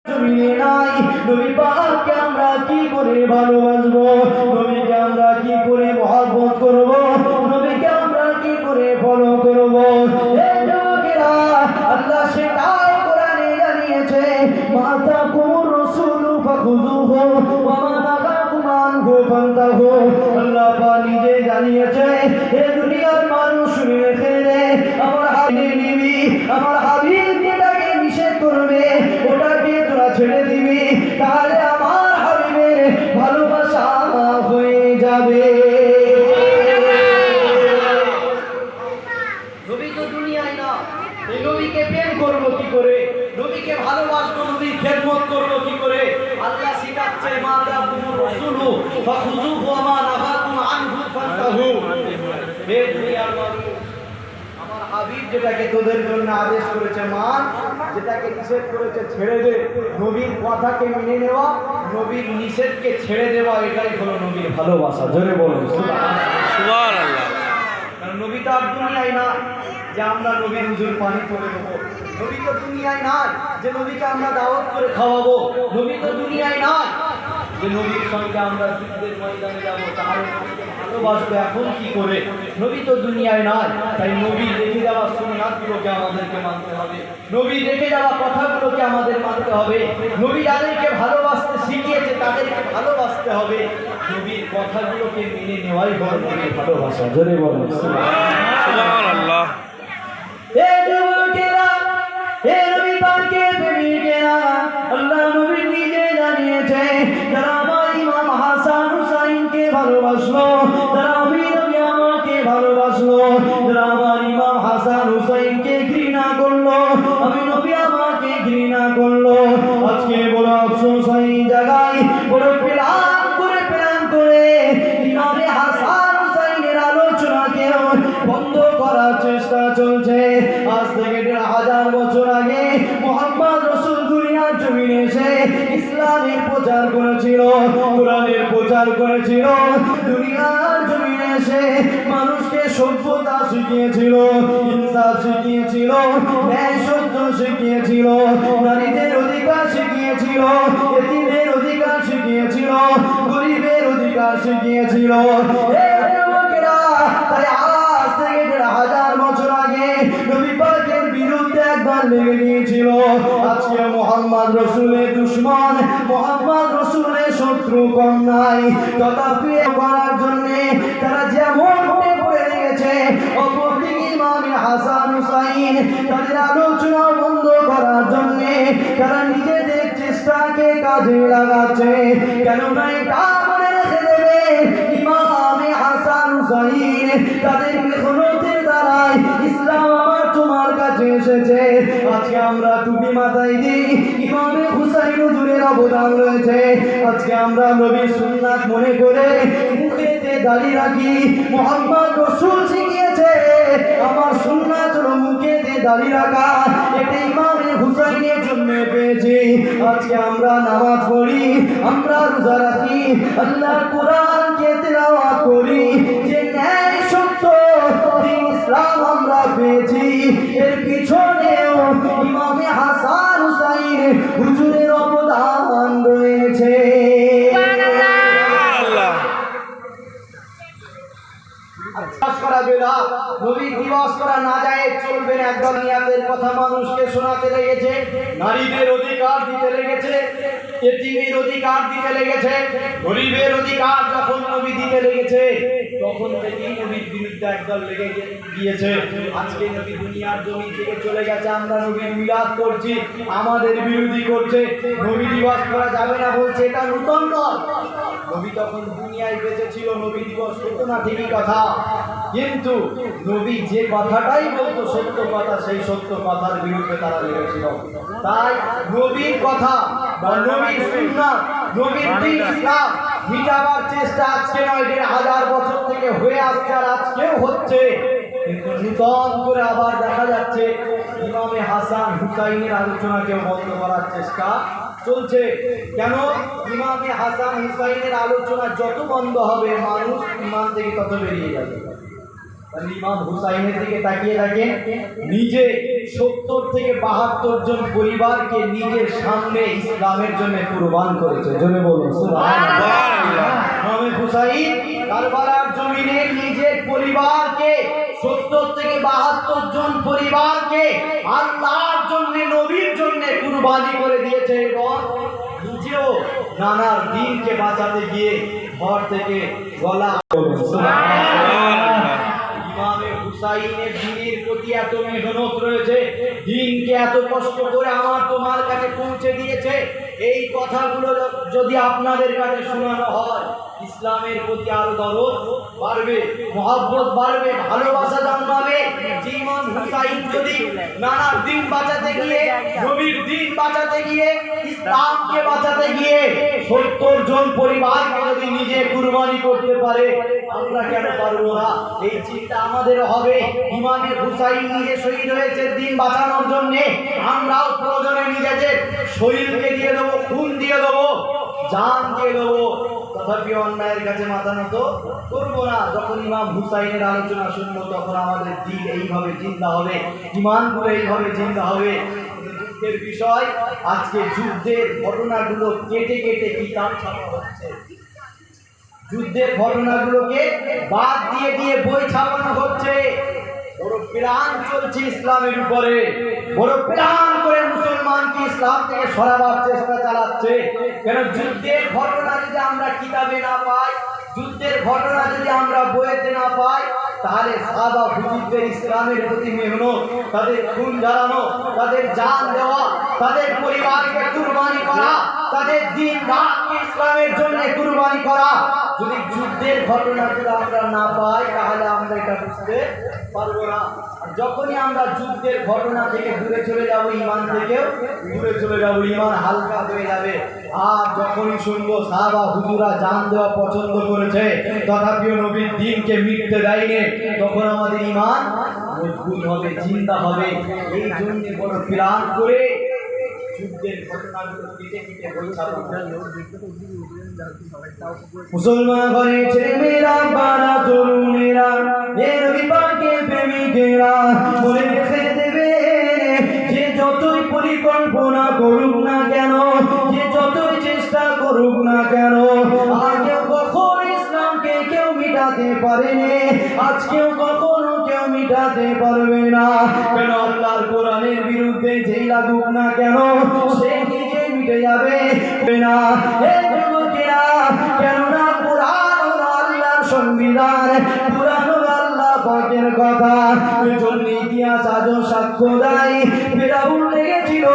নবী পাককে আমরা কি করে ভালোবাসবো, নবীকে আমরা কি করে মহব্বত করব, নবীকে আমরা কি করে ফলো করব। এই যুবকেরা, আল্লাহ সেটাই কোরআনে জানিয়েছে, মাতা কুমুর রাসূলু ফাখুযুহু ওয়া মা নাহাকুম আনহু ফান্তাহু। আল্লাহ পাক নিজে জানিয়েছে, এই দুনিয়ার মানুষ শুনে রেখে রে, আমার হাবিব নিবি, আমার হাবিব যেটাকে নিষেধ করবে ওটাকে তোরা ছেড়ে দিবি, তাহলে আমার হাবিবের ভালোবাসা হয়ে যাবে। নবী তো দুনিয়ায় না, এই নবীকে প্রেম করবো কি করে, নবীকে ভালোবাসবো, নবীর খেদমত করবো কি করে? আল্লাহ শিখাচ্ছে, মা রাব্বুর রাসূলু ফাখুযুহু ওয়া মা নাহাকুম আনহু ফান্তাহু। হে দুনিয়ার মানুষ, আমার হাবিব যেটাকে তোদের জন্য আদেশ করেছে মান, যেটাকে নিষেধ করেছে ছেড়ে দে। নবীর কথাকে মেনে নেওয়া, নবীর নিষেধকে ছেড়ে দেওয়া, এটাই হলো নবীর ভালোবাসা। জোরে বলুন সুবহানাল্লাহ। কারণ নবী তো আর দুনিয়ায় না যে আমরা নবীর হুজুর পানি করে দেবো, নবী তো দুনিয়ায় নাই যে নবীকে আমরা দাওয়াত করে খাওয়াবো, নবী তো দুনিয়ায় নাই যে নবীর সঙ্গে আমরা যুদ্ধের ময়দানে যাবো, তাহলে নবীকে ভালোবাসবো এখন কি করে? নবী তো দুনিয়ায় নাই, তাই নবী রেখে যাওয়া সুন্নাতগুলোকে আমাদেরকে মানতে হবে, নবী রেখে যাওয়া কথাগুলোকে আমাদের মানতে হবে, নবী যাদেরকে ভালোবাসতে শিখিয়েছে তাদেরকে ভালোবাসতে হবে, নবীর কথাগুলোকে মেনে নেওয়াই হলো নবীর ভালোবাসা। জোরে বলুন সুবহানাল্লাহ। হে যুবকেরা, হে নবী পাকের প্রেমিকেরা, আল্লাহ নবী নিজে জানিয়েছে, যারা আমার ইমাম হাসান হুসাইনকে ভালোবাসলো, যারা আমি নবী আমাকে ভালোবাসলো, যারা আমার ইমাম হাসান হুসাইনকে ঘৃণা করলো, আমি নবী আমাকে ঘৃণা করলো, আজকে বড় আফসোস এই জায়গায়, বড় প্ল্যান করে ইমামে হাসান হুসাইনের আলোচনাকেও বন্ধ করার চেষ্টা চলছে। আজ থেকে ১,৫০০ বছর আগে মুহাম্মদ রাসূল দুনিয়ার জমিনে এসে ইসলামের প্রচার করেছিল, কোরআনের প্রচার করেছিল, দুনিয়ার জমিনে এসে মানুষকে সভ্যতা শিখিয়েছিল, ইনসাফ শিখিয়েছিল, ন্যায় সত্য শিখিয়েছিল, নারীদের অধিকার শিখিয়েছিল, এতিমের অধিকার শিখিয়েছিল, গরিবের অধিকার শিখিয়েছিল। তাই আজ থেকে ১,৫০০ বছর আগে নবী পাকের বিরুদ্ধে একবার লেগে গিয়েছিল। আজকে মুহাম্মদ রাসূলের দুশমন, মুহাম্মদ রাসূলের শত্রু কম নাই, তথাপি করার জন্য তারা যেমন উঠে পড়ে লেগেছে, অপরদিকে ইমাম হাসান হুসাইন তাদের আলোচনা বন্ধ করার জন্য তারা নিজেদের চেষ্টাকে কাজে লাগাচ্ছে। কেননা এটা মনে রেখে দেবে, ইমাম হাসান হুসাইন তাদের মেহনতের দ্বারাই ইসলাম আমার তোমার কাছে এসেছে। আজকে আমরা টুপি মাথায় দিই, ইমামে হুসাইন হুজুরের অবদান রয়েছে। আজকে আমরা নবীর সুন্নাত মনে করে মুখেতে দাড়ি রাখি, মুহাম্মদ রাসূল শিখিয়েছে আমার সুন্নাত হলো মুখেতে দাড়ি রাখা, এটা ইমামে হুসাইনের জন্য পেয়েছি। আজকে আমরা নামাজ পড়ি, আমরা রোজা রাখি, আল্লাহর কোরআনকে তেলাওয়াত করি, যে ন্যায় সত্য দ্বীন ইসলাম আমরা পেয়েছি, এর পিছনেও ইমামে হাসান হুসাইন হুজুরের অবদান রয়েছে। নবী দিবস করা না যায়, চলবে না। একদম নিয়াতের কথা মানুষকে শোনাতে লেগেছে, নারীদের অধিকার দিতে লেগেছে, এতিমের অধিকার দিতে লেগেছে, গরিবের অধিকার যখন নবী দিতে লেগেছে, তখন থেকেই নবীর বিরুদ্ধে একদল লেগে গিয়েছে। আজকে নবী দুনিয়ার জমি থেকে চলে গেছে, আমরা নবীর মিলাদ করছি, আমাদের বিরোধী করছে, নবী দিবস করা যাবে না বলছে, এটা নতুন নয়। নবী তখন দুনিয়ায় বেঁচে ছিল, নবী দিবস হতো না ঠিকই কথা, কিন্তু নবী যে কথাটাই বলতো সত্য কথা, সেই সত্য কথার বিরুদ্ধে তারা লেগেছিল। তাই নবীর কথা বা নবীর সুন্নাত, নবীর দ্বীন ইসলাম মিটাবার চেষ্টা আজকে নয়, ১,৫০০ বছর থেকে হয়ে আসছে, আর আজকেও হচ্ছে। কিন্তু নূতন করে আবার দেখা যাচ্ছে ইমামে হাসান হুসাইনের আলোচনাকে বন্ধ করার চেষ্টা চলছে। কেন? ইমামে হাসান হুসাইনের আলোচনা যত বন্ধ হবে, মানুষ ইমান থেকে তত বেরিয়ে যাবে। ইমাম হুসাইনের দিকে তাকিয়ে থাকেন, নিজে 70 থেকে 72 জন পরিবারকে নিজের সামনে ইসলামের জন্য কুরবান করেছে। জোরে বলুন সুবহানাল্লাহ। ইমাম হুসাইন কারবালার জমিনে নিজের পরিবারকে 70 থেকে 72 জন পরিবারকে আল্লাহর জন্য, নবীর জন্য কুরবানি করে দিয়েছে এবং নিজেও নানার দিনকে বাঁচাতে গিয়ে ঘর থেকে গলা। ইমামে হুসাইনের দ্বীনের প্রতি এত মেহনত রয়েছে, দ্বীনকে এত কষ্ট করে আমার তোমার কাছে পৌঁছে দিয়েছে। এই কথাগুলো যদি আপনাদের কাছে শোনানো হয়, ইসলামের প্রতি আরো দরদ বাড়বে, মহব্বত বাড়বে, ভালোবাসা জন্মাবে। ইমাম হুসাইন যদি নানার দিন বাঁচাতে গিয়ে, নবীর দিন বাঁচাতে গিয়ে, ইসলামকে বাঁচাতে গিয়ে 70 জন পরিবারকে যদি নিজে কুরবানি করতে পারে, আমরা কেন পারবো না? এই চিন্তা আমাদের হবে। ইমাম হুসাইন নিজে শহীদ হয়েছে দিন বাঁচানোর জন্য, আমরাও প্রয়োজনে নিজেদের শরীরকে দিয়ে দেবো, খুন দিয়ে দেবো, জান দিয়ে দেবো, তথাপি অন্যায়ের কাছে মাথা নত করবো না। যখন ইমাম হুসাইনের আলোচনা শুনবো, তখন আমাদের দিন এইভাবে জিন্দা হবে, ইমানগুলো এইভাবে জিন্দা হবে। যুদ্ধের বিষয়, আজকে যুদ্ধের ঘটনাগুলো কেটে কেটে কিতাব ছাপা হচ্ছে, যুদ্ধের ঘটনাগুলোকে বাদ দিয়ে দিয়ে বই ছাপানো হচ্ছে। বড় প্ল্যান চলছে ইসলামের উপরে, বড় প্ল্যান করে মুসলমানকে ইসলাম থেকে সরাবার চেষ্টা চালাচ্ছে। কেন? যুদ্ধের ঘটনা যদি আমরা কিতাবে না পাই, যুদ্ধের ঘটনা যদি আমরা বইতে না পাই, তাহলে সাহাবা হুজুরদের ইসলামের প্রতি মেহনত, তাদের খুন ঝরানো, তাদের জান দেওয়া, তাদের পরিবারকে কুরবানি করা, তাদের দিন রাতকে ইসলামের জন্য কুরবানি করা, যদি যুদ্ধের ঘটনাগুলো আমরা না পাই, তাহলে আমরা এটা বুঝতে পারবো না। যখনই আমরা যুদ্ধের ঘটনা থেকে দূরে চলে যাব, ইমান থেকেও দূরে চলে যাব, ইমান হালকা হয়ে যাবে। আর যখনই শুনবো সাহাবা হুজুরা জান দেওয়া পছন্দ করেছে, তথাপিও নবীর দিনকে মিটতে দেয়নি, তখন আমাদের ইমান মজবুত হবে, জিন্দা হবে। এই জন্য বড় প্ল্যান করে যুদ্ধের ঘটনাগুলো কেটে কেটে বই ছাপা। মুসলমান ঘরে ছেলেমেয়েরা, বারা তরুণেরা, এ নবী পাকের প্রেমিকেরা বলে রেখে দেবে, যে যতই পরিকল্পনা করুক না কেন, যে যতই চেষ্টা করুক না কেন, আজকেও কখনো ইসলামকে কেউ মিটাতে পারেনি, আজকেও কখনো কেউ মিটাতে পারবে না। কেন? আল্লাহর কোরআনের বিরুদ্ধে যেই লাগুক না কেন, সে নিজে মিটে যাবে না। কেননা কোরআন হলো আল্লাহর সংবিধান, কোরআন হলো আল্লাহ পাকের কথা। এজন্য ইতিহাস আজও সাক্ষ্য দেয়, ফিরআউন লেগেছিল,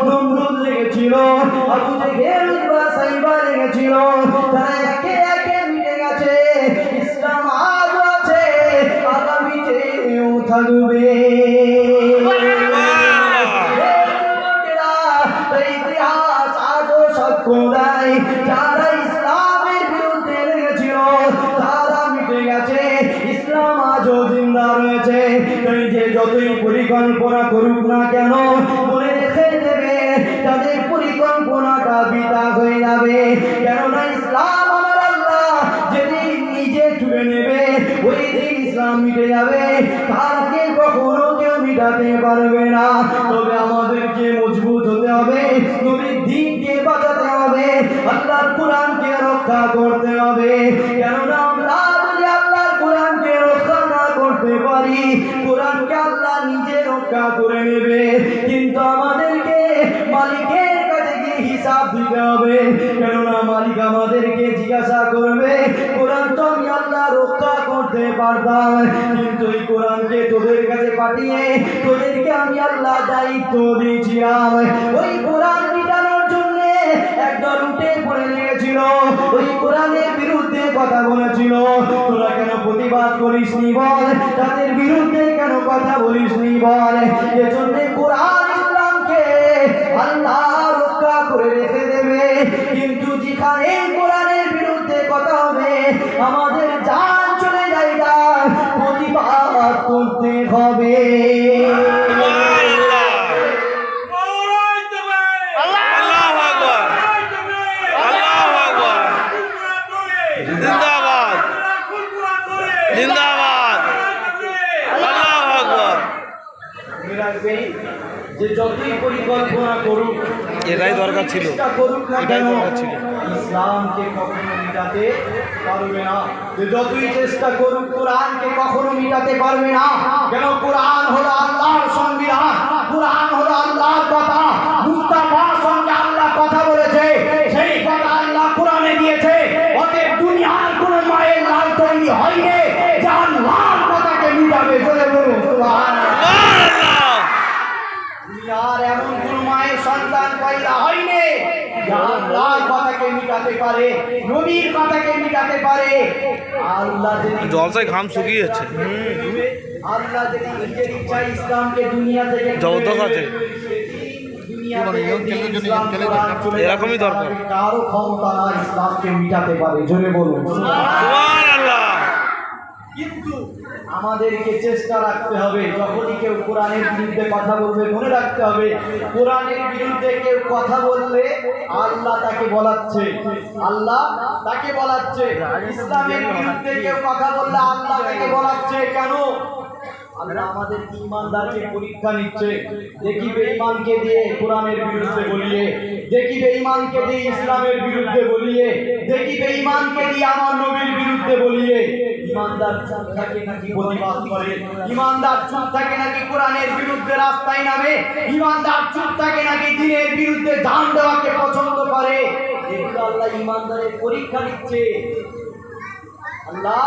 নমরুদ লেগেছিল, আবু জেহেল বা সাইবা লেগেছিল, তারা একে একে মিটে গেছে। ইসলাম আজও আছে, আগামীতেও থাকবে। ইতিহাস আজও সাক্ষ্য দেয়, যারা ইসলামের বিরুদ্ধে লেগেছিল তারা মিটে গেছে, ইসলাম আজও জিন্দা রয়েছে। যে যতই পরিকল্পনা করুক না কেন, মনে রেখে দেবে তাদের পরিকল্পনাটা বৃথা হয়ে যাবে। কেননা ইসলাম আমার আল্লাহ যেদিন নিজে তুলে নেবে, ওই দিন ইসলাম মিটে যাবে, তাকে কখনো কেউ মিটাতে পারবে না। তবে আমাদেরকে মজবুত হতে হবে, নবীর দ্বীনকে বাঁচাতে হবে, আল্লাহর কোরআনকে রক্ষা করতে হবে। কেননা আমরা যদি আল্লাহর কোরআনকে রক্ষা না করতে পারি, কোরআনকে আল্লাহ নিজে রক্ষা করে নেবে, কিন্তু আমাদেরকে মালিকের কাছে গিয়ে হিসাব দিতে হবে। কেননা মালিক আমাদেরকে জিজ্ঞাসা করবে, কোরআন তো আমি আল্লাহ রক্ষা করতে পারতাম, কিন্তু এই কোরআনকে তোদের কাছে পাঠিয়ে তোদেরকে আমি আল্লাহ দায়িত্ব দিয়েছিলাম। ওই কোরআন মিটানোর জন্য একদল উঠে পড়ে লেগেছিল, ওই কোরআনের বিরুদ্ধে কথা বলেছিল। তোরা কেন প্রতিবাদ করিস নি বল? তাদের বিরুদ্ধে কেন কথা বলিস নি বল? এজন্য কোরআন ইসলামকে আল্লাহ রক্ষা করে রেখে দেবে, কিন্তু যেখানে কোরআনের বিরুদ্ধে কথা হবে, আমাদের জান চলে যায়, প্রতিবাদ করতে হবে। জিন্দাবাদ জিন্দাবাদ যে যতই পরিকল্পনা করুক, এটাই দরকার ছিল, করুক না এটাই কেন, দরকার ছিল। ইসলামকে কখনো মিটাতে পারবে না। যে যতই চেষ্টা করুক কোরআনকে কখনো মিটাতে পারবে না। কেন? কোরআন হলো আল্লাহর সংবিধান, কোরআন হলো আল্লাহর কথা। মুস্তাফার সঙ্গে আল্লাহ কথা বলেছে, সেই কথা আল্লাহ কোরআনে দিয়েছে। অতএব দুনিয়ার কোন মায়ের লাল তৈরি হয়নি যে আল্লাহর কথাকে মিটাবে। চলে বলুন সুবহানাল্লাহ। দুনিয়ার এমন কোন মায়ের সন্তান পয়দা হয়নি যে আল্লাহর কথাকে মিটাতে পারে, নবীর কথাকে মিটাতে পারে। আল্লাহ যদি জলসায় ঘাম শুকিয়ে যাচ্ছে, আল্লাহ যদি নিজের ইচ্ছায় ইসলামকে দুনিয়া থেকে জবরদস্ত আছে, এরকমই দরকার। কারো ক্ষমতা না ইসলামকে মিটাতে পারে। জোরে বলুন সুবহানাল্লাহ। কিন্তু আমাদেরকে চেষ্টা রাখতে হবে, যখনই কেউ কোরআনের বিরুদ্ধে কথা বলবে মনে রাখতে হবে, কোরআনের বিরুদ্ধে কেউ কথা বললে আল্লাহ তাকে বলাচ্ছে, আল্লাহ তাকে বলাচ্ছে। ইসলামের বিরুদ্ধে কেউ কথা বললে আল্লাহ তাকে বলাচ্ছে। কেন? আল্লাহ আমাদের ঈমানদারকে পরীক্ষা নিচ্ছে। দেখি বেঈমানকে দিয়ে কোরআনের বিরুদ্ধে বলিয়ে, দেখি বেঈমানকে দিয়ে ইসলামের বিরুদ্ধে বলিয়ে, দেখি বেঈমানকে দিয়ে আমার নবীর বিরুদ্ধে বলিয়ে ঈমানদার চুপ থাকে নাকি প্রতিবাদ করে, ঈমানদার চুপ থাকে নাকি কোরআনের বিরুদ্ধে রাস্তায় নামে, ঈমানদার চুপ থাকে নাকি দ্বীনের বিরুদ্ধে জান দেওয়াকে পছন্দ করে। এগুলো আল্লাহ ঈমানদারের পরীক্ষা নিচ্ছে। আল্লাহ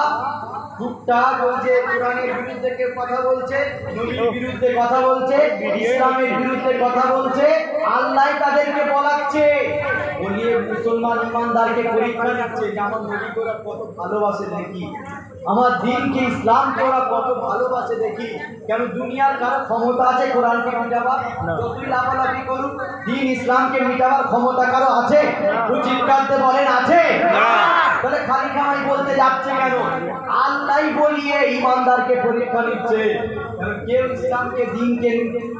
টুকটাক ওই যে কোরআনের বিরুদ্ধে কেউ কথা বলছে, নবীর বিরুদ্ধে কথা বলছে, ইসলামের বিরুদ্ধে কথা বলছে, আল্লাহ তাদেরকে বলাচ্ছে, বলিয়ে মুসলমান ইমানদারকে পরীক্ষা নিচ্ছে যে আমার নবীকে ওরা কত ভালোবাসে দেখি, আমার দিনকে ইসলামকে ওরা কত ভালোবাসে দেখি। কেন? দুনিয়ার কারো ক্ষমতা আছে কোরআনকে মিটাবার? যতই লাফালাফি করুক, দিন ইসলামকে মিটাবার ক্ষমতা কারো আছে? চিৎকারতে বলেন আছে? তাহলে খালি খামাই বলতে যাচ্ছে কেন? আল্লাহ বলিয়ে ইমানদারকে পরীক্ষা নিচ্ছে। কেউ ইসলামকে, দিনকে,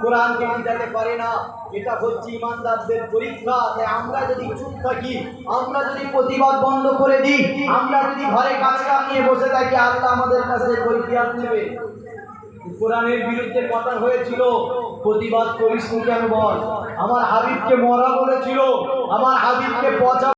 কোরআনকে মিটাতে পারে না। এটা হচ্ছে ইমানদারদের পরীক্ষা। তাই আমরা যদি চুপ থাকি, আমরা যদি প্রতিবাদ বন্ধ করে দিই, আমরা যদি ঘরে কাজকাম নিয়ে বসে থাকি, আল্লাহ আমাদের কাছে কৈফিয়ত নেবে। কোরআনের বিরুদ্ধে কথা হয়েছিল, প্রতিবাদ করিস কেন বল? আমার হাবিবকে মরা বলেছিল, আমার হাবিবকে পচা